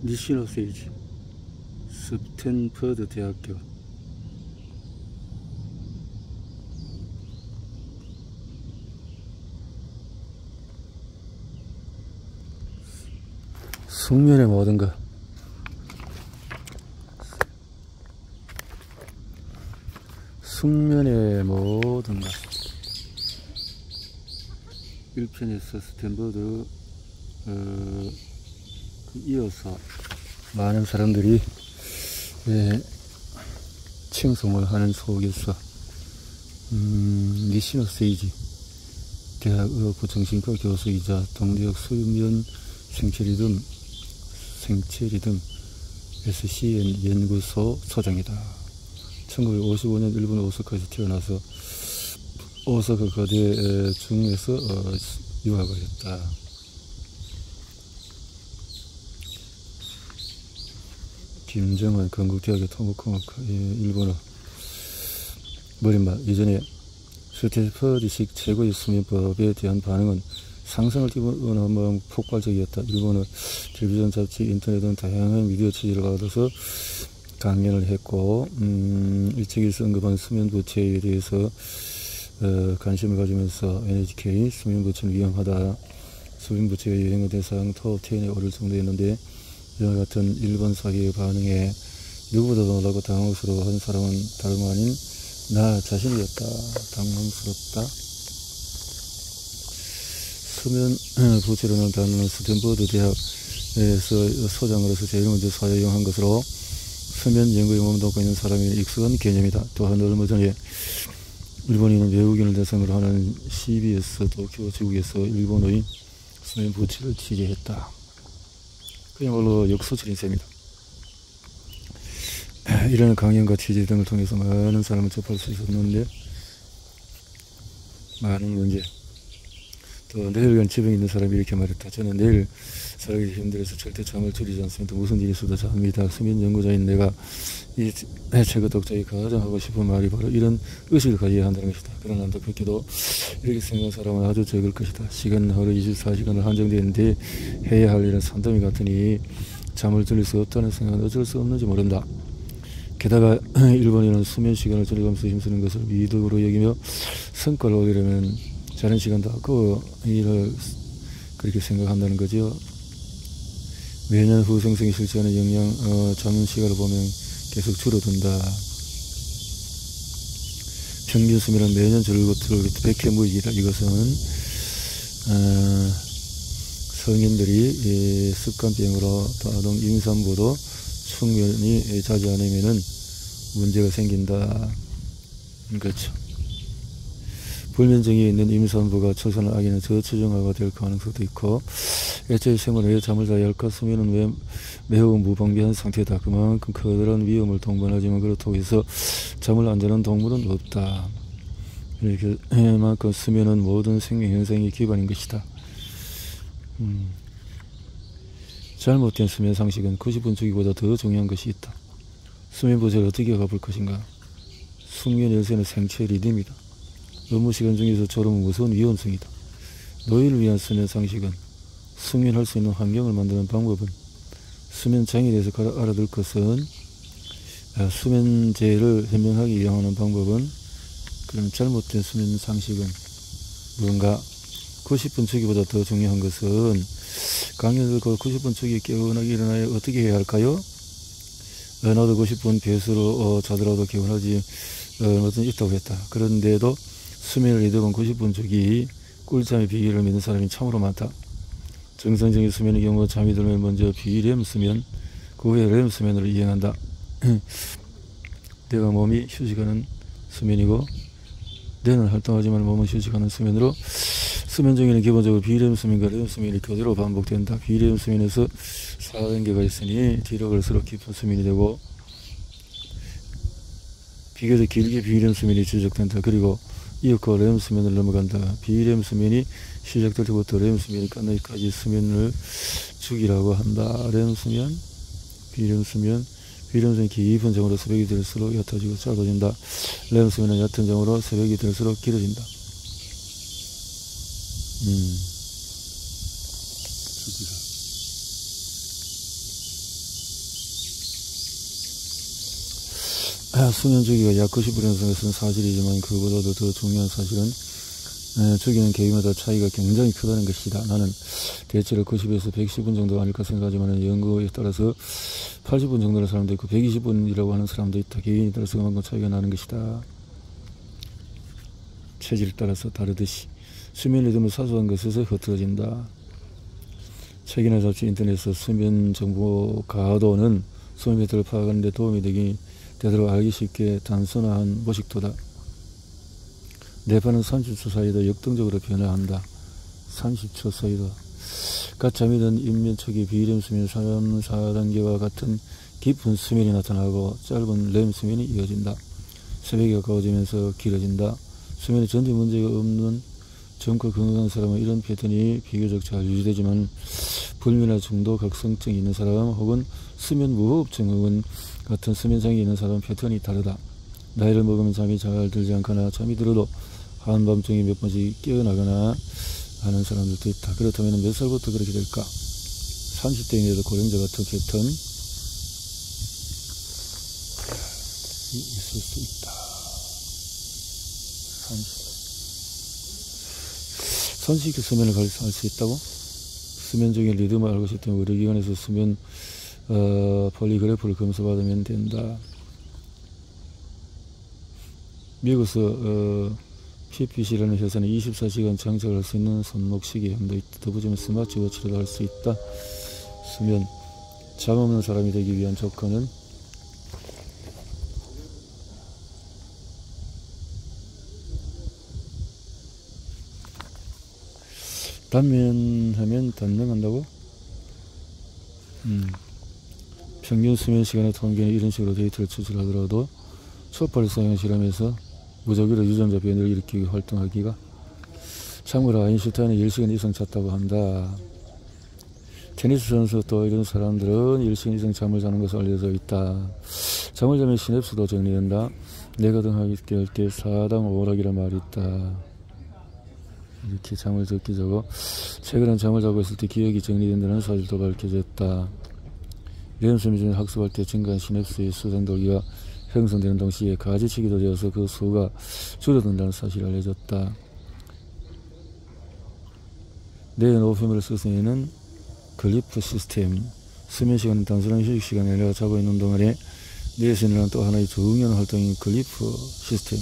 니시노 세이지 스탠퍼드 대학교 숙면의 모든 것 숙면의 모든 것 1편에서 스탠퍼드 이어서 많은 사람들이 칭송을 하는 속에서 니시노 세이지 대학의학부 정신과 교수이자 동대학 수면 생체리듬 SCN 연구소 소장이다. 1955년 일본 오사카에서 태어나서 오사카 거대 중에서 유학을 했다. 김정은 건국대학의 토목공학과 일본어 머릿말 이전에 스탠퍼드식 최고의 수면법에 대한 반응은 상상을 뛰어넘은 폭발적이었다. 일본어 텔레비전 잡지 인터넷 등 다양한 미디어 취재를 받아서 강연을 했고 일찍에서 언급한 수면부채에 대해서 관심을 가지면서 NHK 수면부채는 위험하다. 수면부채가 유행어 대상 톱10에 오를 정도였는데 이와 같은 일본 사회의 반응에 누구보다도 놀라고 당황스러워한 사람은 다름 아닌 나 자신이었다. 당황스럽다. 수면부채라는 단어는 스탠퍼드 대학에서 소장으로서 제일 먼저 사용한 것으로 수면 연구에 몸담고 있는 사람이 익숙한 개념이다. 또한 얼마 전에 일본인은 외국인을 대상으로 하는 CBS 도쿄 지국에서 일본의 수면부채를 취재했다. 그야말로 역소설인 셈이다. 이런 강연과 취재 등을 통해서 많은 사람을 접할 수 있었는데 많은 문제. 또 내일간 지병이 있는 사람이 이렇게 말했다. 저는 내일 살기 힘들어서 절대 잠을 줄이지 않습니다. 무슨 일이 있어도 잡니다. 수면 연구자인 내가 이 책의 독자에 가장 하고 싶은 말이 바로 이런 의식을 가져야 한다는 것이다. 그러나 안타깝게도 이렇게 생각하는 사람은 아주 적을 것이다. 시간은 하루 24시간을 한정되는데 해야 할 일은 산더미 같으니 잠을 줄일 수 없다는 생각은 어쩔 수 없는지 모른다. 게다가 일본인은 수면 시간을 줄여가면서 힘쓰는 것을 미덕으로 여기며 성과를 얻으려면 자는 시간도 아까워 일을 그렇게 생각한다는 거죠. 매년 후생성이 실시하는 잠 시간을 보면 계속 줄어든다. 평균 수면은 매년 줄고 100회 무익이다. 이것은 성인들이 습관병으로 또 아동 임산부도 숙면이 자주 않으면은 문제가 생긴다. 그렇죠. 불면증이 있는 임산부가 출산할 아기는 저체중아가 될 가능성도 있고 애초에 생을 왜 잠을 자야 할까? 수면은 매우 무방비한 상태다. 그만큼 커다란 위험을 동반하지만 그렇다고 해서 잠을 안 자는 동물은 없다. 이렇게 만큼 수면은 모든 생명 현상의 기반인 것이다. 잘못된 수면 상식은 90분 주기보다 더 중요한 것이 있다. 수면 부재를 어떻게 갚을 것인가? 숙면 열쇠는 생체 리듬이다. 업무 시간 중에서 졸음은 무서운 위험성이다. 노인을 위한 수면 상식은 숙면할 수 있는 환경을 만드는 방법은 수면 장애에 대해서 알아둘 것은 수면제를 현명하게 이용하는 방법은 그럼 잘못된 수면 상식은 무언가 90분 주기보다 더 중요한 것은 강연을 듣고 90분 주기에 개운하게 일어나야 어떻게 해야 할까요? 나도 90분 배수로 자더라도 개운하지 어떤 있다고 했다. 그런데도 수면을 이득은 90분 주기 꿀잠의 비결을 믿는 사람이 참으로 많다. 정상적인 수면의 경우 잠이 들면 먼저 비렘 수면, 그 후에 렘 수면으로 이행한다. 내가 몸이 휴식하는 수면이고 뇌는 활동하지만 몸은 휴식하는 수면으로 수면 중에는 기본적으로 비렘 수면과 렘 수면이 교대로 반복된다. 비렘 수면에서 4단계가 있으니 뒤로 갈수록 깊은 수면이 되고 비교적 길게 비렘 수면이 지속된다. 그리고 이어서 렘 수면을 넘어간다. 비렘 수면이 시작될 때부터 렘 수면이 끝나기까지 수면을 주기라고 한다. 렘 수면, 비렘 수면, 비렘 수면이 깊은 잠으로 새벽이 될수록 옅어지고 짧아진다. 렘 수면은 얕은 잠으로 새벽이 될수록 길어진다. 주기라. 수면 주기가 약 90%라는 것은 사실이지만 그보다도 더 중요한 사실은 주기는 개인마다 차이가 굉장히 크다는 것이다. 나는 대체로 90에서 110분 정도 아닐까 생각하지만 연구에 따라서 80분 정도의 사람도 있고 120분이라고 하는 사람도 있다. 개인에 따라서 그만큼 차이가 나는 것이다. 체질에 따라서 다르듯이 수면 리듬은 사소한 것에서 흐트러진다. 책이나 잡지, 인터넷에서 수면 정보 가도는 수면 패턴을 파악하는 데 도움이 되도록 알기 쉽게 단순화한 모식도다. 뇌파는 30초 사이도 역동적으로 변화한다. 30초 사이도. 갓 잠이 든 인면 초기 비렘 수면 3, 4단계와 같은 깊은 수면이 나타나고 짧은 렘 수면이 이어진다. 새벽이 가까워지면서 길어진다. 수면에 전혀 문제가 없는 젊고 건강한 사람은 이런 패턴이 비교적 잘 유지되지만 불면이나 중도 각성증이 있는 사람 혹은 수면 무호흡증 혹은 같은 수면장애 있는 사람은 패턴이 다르다. 나이를 먹으면 잠이 잘 들지 않거나 잠이 들어도 한밤중에 몇 번씩 깨어나거나 하는 사람들도 있다. 그렇다면 몇 살부터 그렇게 될까? 30대인데도 고령자 같은 패턴 있을 수 있다. 30대 수면을 할 수 있다고? 수면 중에 리듬을 알고 싶다면 의료기관에서 수면 폴리그래프를 검사받으면 된다. 미국에서 PPC라는 회사는 24시간 장착할 수 있는 손목시계형도 있다. 더 보자면 스마트워치로도 할 수 있다. 수면, 잠 없는 사람이 되기 위한 조건은 단면하면 단명한다고? 평균 수면 시간의 통계는 이런 식으로 데이터를 추출하더라도 초파를 사용한 실험에서 무작위로 유전자 변이를 일으키기 활동하기가 참고로 아인슈타인은 10시간 이상 잤다고 한다. 테니스 선수 또 이런 사람들은 10시간 이상 잠을 자는 것으로 알려져 있다. 잠을 자면 시냅스도 정리된다. 내가 등하게 할 때 4당 5락이라는 말이 있다. 이렇게 잠을 적게 자고 최근엔 잠을 자고 있을 때 기억이 정리된다는 사실도 밝혀졌다. 렘 수면 중에 학습할 때 증가한 시냅스의 수정돌기가 형성되는 동시에 가지치기도 되어서 그 수가 줄어든다는 사실이 알려졌다. 뇌의 노폐물을 수성하는 글리프 시스템. 수면 시간은 단순한 휴식 시간에 내가 자고 있는 동안에 뇌에서 일어나는 또 하나의 중요한 활동인 글리프 시스템이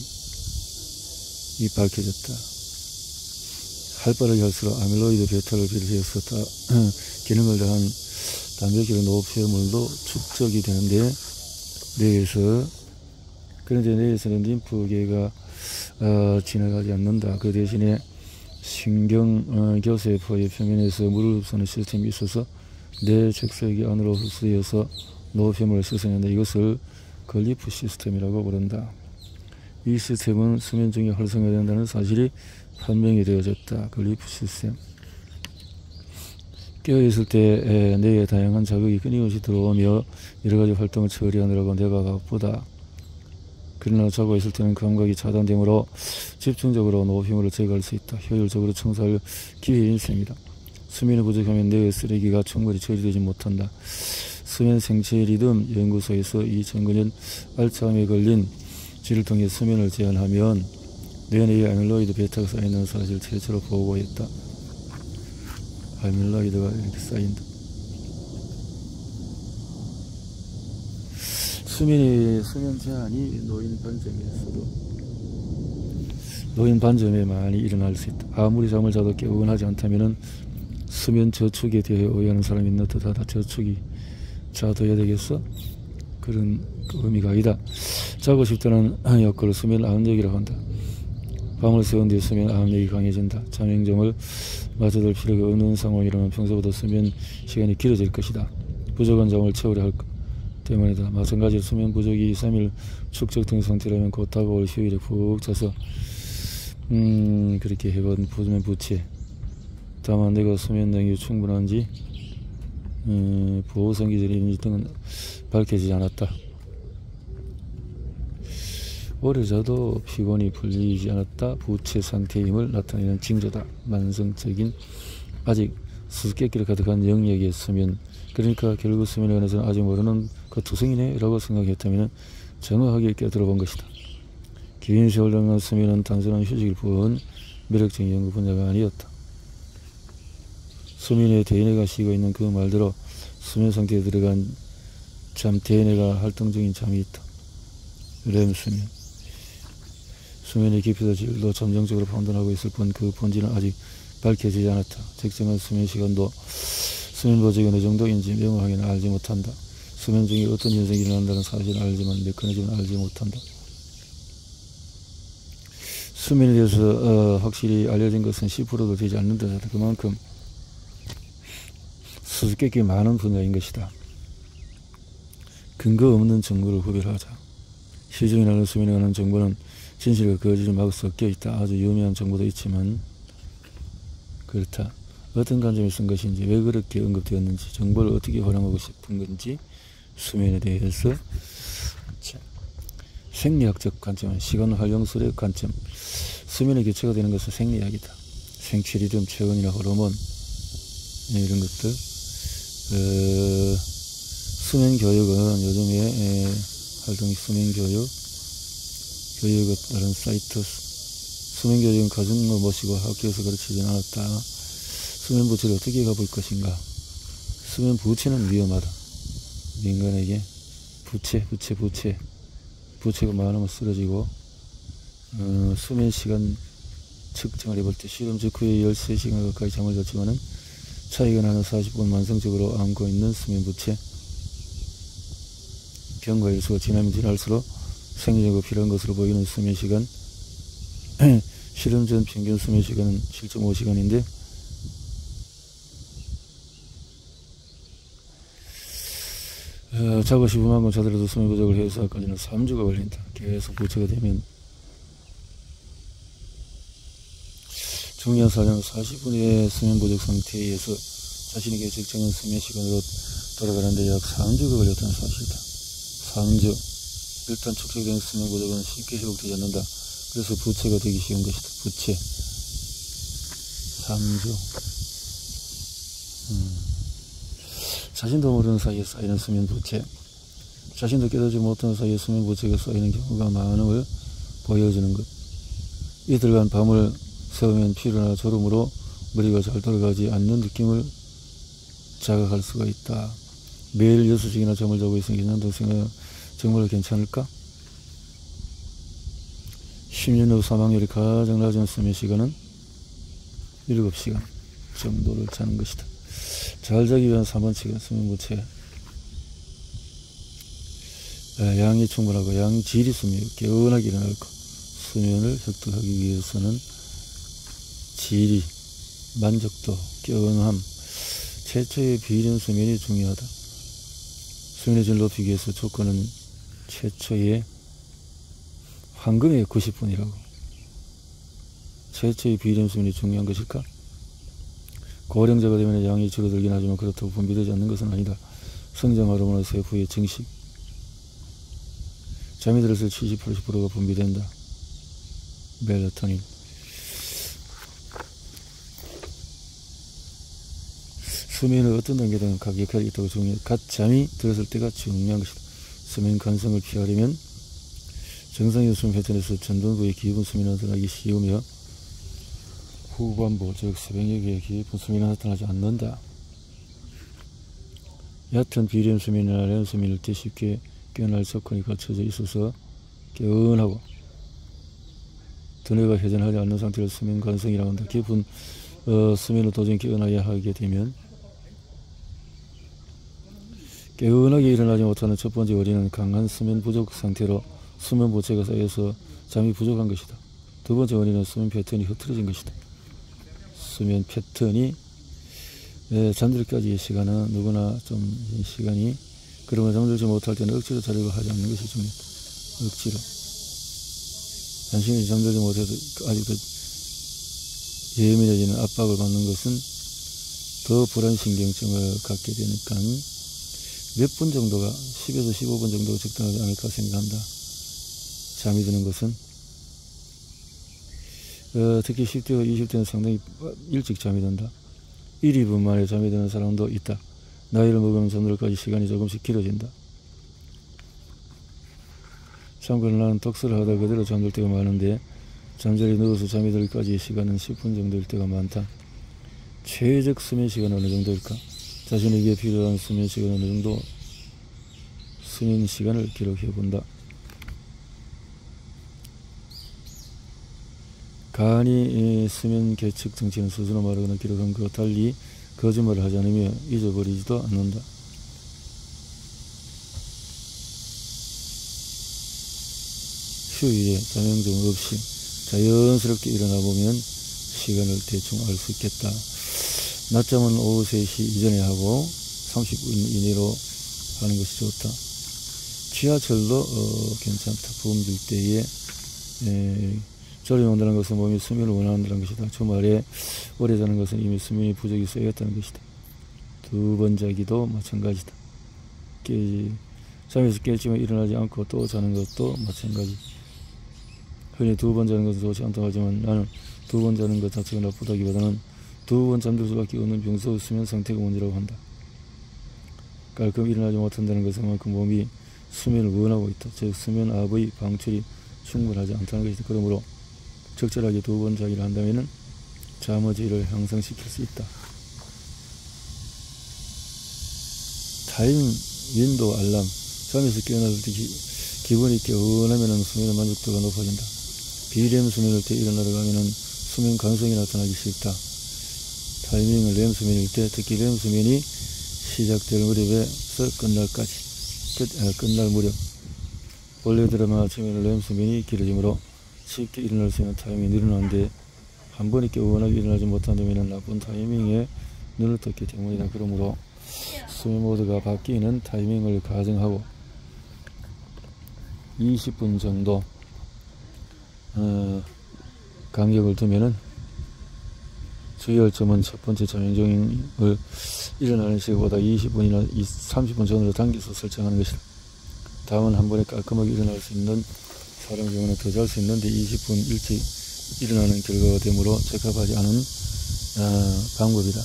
밝혀졌다. 할 바를 할수록 아밀로이드 베타를 비롯해서 기능을 다한 단백질의 노폐물도 축적이 되는데 뇌에서 그런데 뇌에서는 림프계가 지나가지 않는다. 그 대신에 신경교세포의 표면에서 물을 흡수하는 시스템이 있어서 뇌 적색이 안으로 흡수되어서 노폐물을 수송한다. 이것을 글리프 시스템이라고 부른다. 이 시스템은 수면 중에 활성화된다는 사실이 판명이 되어졌다. 글리프 시스템. 깨어있을 때 뇌에 다양한 자극이 끊임없이 들어오며 여러가지 활동을 처리하느라고 뇌가 바쁘다. 그러나 자고 있을 때는 감각이 차단되므로 집중적으로 노폐물을 제거할 수 있다. 효율적으로 청소할 기회인 셈이다. 수면이 부족하면 뇌의 쓰레기가 충분히 처리되지 못한다. 수면 생체 리듬 연구소에서 2009년 알츠하임에 걸린 쥐를 통해 수면을 제한하면 뇌 내에 아밀로이드 베타가 쌓이는 사실을 최초로 보고했다. 아밀로이드가 이렇게 쌓인다. 수면 제한이 노인 반점에 많이 일어날 수 있다. 아무리 잠을 자도 개운하지 않다면 수면 저축에 대해 오해하는 사람이 있는 듯하다. 저축이 자둬야 되겠어? 그런 의미가 아니다. 자고 싶다는 욕구를 수면 압력이라고 한다. 밤을 새운 뒤에 수면 압력이 강해진다. 잠행정을 맞춰둘 필요가 없는 상황이라면 평소보다 수면 시간이 길어질 것이다. 부족한 잠을 채우려 할 때문이다. 마찬가지로 수면 부족이 2, 3일 축적된 상태라면 곧 다가올 휴일에 푹 자서 그렇게 해본 수면 부채. 다만 내가 수면 능력이 충분한지 보호성기들이 등은 밝혀지지 않았다. 오래 자도 피곤이 풀리지 않았다. 부채 상태임을 나타내는 징조다. 만성적인 아직 수수께끼를 가득한 영역의 수면. 그러니까 결국 수면에 관해서는 아직 모르는 그 투성이네 라고 생각했다면 정확하게 꿰뚫어본 것이다. 긴 세월 동안 수면은 단순한 휴식일 뿐 매력적인 연구 분야가 아니었다. 수면에 DNA가 씌고 있는 그 말대로 수면 상태에 들어간 잠 DNA가 활동적인 잠이 있다. REM 수면. 수면의 깊이도 질도 점정적으로 판단하고 있을 뿐 그 본질은 아직 밝혀지지 않았다. 적정한 수면 시간도 수면 보조기 어느 정도인지 명확하게는 알지 못한다. 수면 중에 어떤 현상이 일어난다는 사실은 알지만 메커니즘은 알지 못한다. 수면에 대해서 확실히 알려진 것은 10%도 되지 않는다. 그만큼 수수께끼 많은 분야인 것이다. 근거 없는 정보를 구별하자. 시중에 나오는 수면에 관한 정보는 진실과 거짓을 마구 섞여 있다. 아주 유명한 정보도 있지만 그렇다. 어떤 관점에 쓴 것인지, 왜 그렇게 언급되었는지, 정보를 어떻게 활용하고 싶은 건지, 수면에 대해서 생리학적 관점, 시간 활용술의 관점. 수면의 기초가 되는 것은 생리학이다. 생체 리듬, 체온이나 호르몬 이런 것들. 수면 교육은 요즘에 활동이 수면 교육에 따른 사이트. 수면 교육은 가정을 모시고 학교에서 가르치진 않았다. 수면 부채를 어떻게 가볼 것인가. 수면 부채는 위험하다. 인간에게 부채가 많으면 쓰러지고, 수면 시간 측정을 해볼 때 실험 직후에 13시간 가까이 잠을 잤지만은 차이가 나는 40분 만성적으로 안고 있는 수면 부채. 병과 일수가 지나면 지날수록 생리적으로 필요한 것으로 보이는 수면 시간. 실험 전 평균 수면 시간은 7.5시간인데 자고 싶은 만큼 자더라도 수면 부족을 해소하기까지는 3주가 걸린다. 계속 부채가 되면. 중요한 사실은 40분의 수면 부족 상태에서 자신에게 적정한 수면 시간으로 돌아가는데 약 3주가 걸렸다는 사실이다. 3주. 일단 축적된 수면 부족은 쉽게 회복되지 않는다. 그래서 부채가 되기 쉬운 것이다. 부채. 3주. 자신도 모르는 사이에 쌓이는 수면 부채. 자신도 깨닫지 못하는 사이에 수면 부채가 쌓이는 경우가 많음을 보여주는 것. 이틀간 밤을 새우면 피로나 졸음으로 머리가 잘 돌아가지 않는 느낌을 자각할 수가 있다. 매일 6시간이나 잠을 자고 있으니 괜찮다고 정말 괜찮을까? 10년 후 사망률이 가장 낮은 수면 시간은 7시간 정도를 자는 것이다. 잘 자기 위한 3번칙은 수면 부채. 양이 충분하고 양질이 수면, 개운하게 일어날 것. 수면을 획득하기 위해서는 질이, 만족도, 개운함, 최초의 비련 수면이 중요하다. 수면의 질을 높이기 위해서 조건은 최초의 황금의 90분이라고. 최초의 비련 수면이 중요한 것일까? 고령자가 되면 양이 줄어들긴 하지만 그렇다고 분비되지 않는 것은 아니다. 성장 호르몬의 세포의 증식. 잠이 들었을 70, 80%가 분비된다. 멜라토닌. 수면은 어떤 단계든 각 역할이 있다고 중요해. 갓 잠이 들었을 때가 중요한 것이다. 수면 간성을 피하려면 정상의 수면 패턴에서 전반부의 깊은 수면을 나타나기 쉬우며 후반부, 즉 새벽녘의 깊은 수면이 나타나지 않는다. 얕은 비련 수면이나 렘 수면일 때 쉽게 깨어날 조건이 갖춰져 있어서 개운하고 두뇌가 회전하지 않는 상태를 수면 간성이라고 한다. 깊은 수면을 도저히 깨어나야 하게 되면 깨어나게 일어나지 못하는 첫 번째 원인은 강한 수면 부족 상태로 수면 부채가 쌓여서 잠이 부족한 것이다. 두 번째 원인은 수면 패턴이 흐트러진 것이다. 수면 패턴이 잠들기까지의 시간은 누구나 좀 시간이, 그러면 잠들지 못할 때는 억지로 자려고 하지 않는 것이 중요하다. 억지로. 단순히 잠들지 못해도 아직도 예민해지는 압박을 받는 것은 더 불안신경증을 갖게 되니까 몇 분 정도가, 10에서 15분 정도가 적당하지 않을까 생각한다. 잠이 드는 것은. 특히 10대와 20대는 상당히 일찍 잠이 든다. 1, 2분 만에 잠이 드는 사람도 있다. 나이를 먹으면 잠들까지 시간이 조금씩 길어진다. 참고로 나는 덕스를 하다 그대로 잠들 때가 많은데 잠자리 누워서 잠이 들기까지 시간은 10분 정도일 때가 많다. 최적 수면 시간은 어느 정도일까? 자신에게 필요한 수면 시간은 어느 정도 수면 시간을 기록해 본다. 간이 수면 계측 정치는 스스로 말하거나 기록한 것과 달리 거짓말을 하지 않으며 잊어버리지도 않는다. 휴일에 자명종 없이 자연스럽게 일어나 보면 시간을 대충 알 수 있겠다. 낮잠은 오후 3시 이전에 하고 30분 이내로 하는 것이 좋다. 지하철도 괜찮다. 붐빌 때에 졸음이 온다는 것은 몸이 수면을 원한다는 것이다. 주말에 오래 자는 것은 이미 수면의 부족이 쌓였다는 것이다. 2번 자기도 마찬가지다. 잠에서 깰지만 일어나지 않고 또 자는 것도 마찬가지. 흔히 2번 자는 것은 좋지 않다고 하지만 나는 2번 자는 것 자체가 나쁘다기보다는 2번 잠들 수밖에 없는 평소 수면 상태가 문제라고 한다. 깔끔 일어나지 못한다는 것은 그만큼 몸이 수면을 원하고 있다. 즉 수면압의 방출이 충분하지 않다는 것이다. 그러므로 적절하게 2번 자기를 한다면 잠의 질을 향상시킬 수 있다. 타임 윈도우 알람. 잠에서 깨어났을 때 기분 있게 원하면 수면의 만족도가 높아진다. 비렘 수면일 때 일어나려고 하면 수면 간성이 나타나기 쉽다. 타이밍은 렘 수면일 때, 특히 렘 수면이 시작될 무렵에서 끝날 무렵. 원래 드라마 아침에는 렘 수면이 길어지므로 쉽게 일어날 수 있는 타이밍이 늘어나는데 한 번 있게 원하게 일어나지 못한다면 나쁜 타이밍에 눈을 떴기 때문이다. 그러므로 수면 모드가 바뀌는 타이밍을 가정하고 20분 정도 간격을 두면은 주의할 점은 첫 번째 자명종을 일어나는 시간보다 20분이나 30분 전으로 당겨서 설정하는 것이다. 다음은 한 번에 깔끔하게 일어날 수 있는 사람 경우는 더 잘 수 있는데 20분 일찍 일어나는 결과가 되므로 적합하지 않은 방법이다.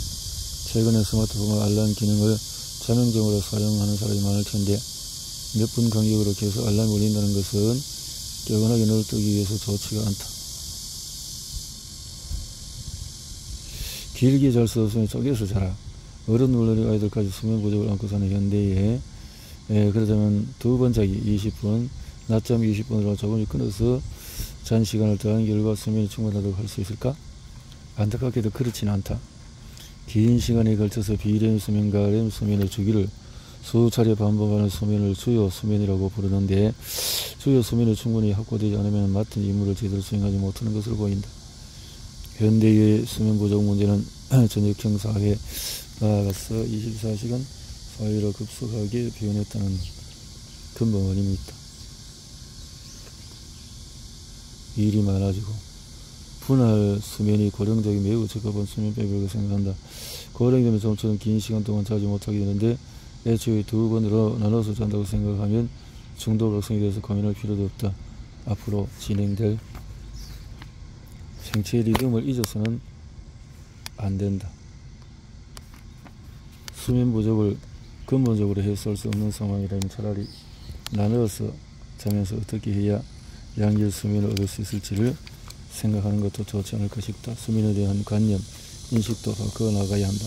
최근에 스마트폰 알람 기능을 자명종으로 사용하는 사람이 많을 텐데 몇 분 간격으로 계속 알람이 울린다는 것은 개운하게 눈을 뜨기 위해서 좋지가 않다. 길게 잘 수 없으면 쪼개서 자라. 어른 물론의 아이들까지 수면 부족을 안고 사는 현대에 그러자면 2번 자기 20분, 낮잠 20분으로 조금씩 끊어서 잔 시간을 더한 결과 수면이 충분하다고 할 수 있을까? 안타깝게도 그렇지는 않다. 긴 시간에 걸쳐서 비렘 수면과 렘 수면의 주기를 수차례 반복하는 수면을 주요 수면이라고 부르는데 주요 수면이 충분히 확보되지 않으면 맡은 임무를 제대로 수행하지 못하는 것으로 보인다. 현대의 수면 부족 문제는 전역형 사회에 나아가서 24시간 사회로 급속하게 변했다는 근본 원인이 있다. 일이 많아지고 분할 수면이 고령자에게 매우 적합한 수면법이라고 생각한다. 고령되면 좀처럼 긴 시간 동안 자지 못하게 되는데 애초에 2번으로 나눠서 잔다고 생각하면 중독 악성이 돼서 고민할 필요도 없다. 앞으로 진행될 생체 리듬을 잊어서는 안 된다. 수면 부족을 근본적으로 해소할 수 없는 상황이라면 차라리 나누어서 자면서 어떻게 해야 양질 수면을 얻을 수 있을지를 생각하는 것도 좋지 않을까 싶다. 수면에 대한 관념, 인식도 바꿔 나가야 한다.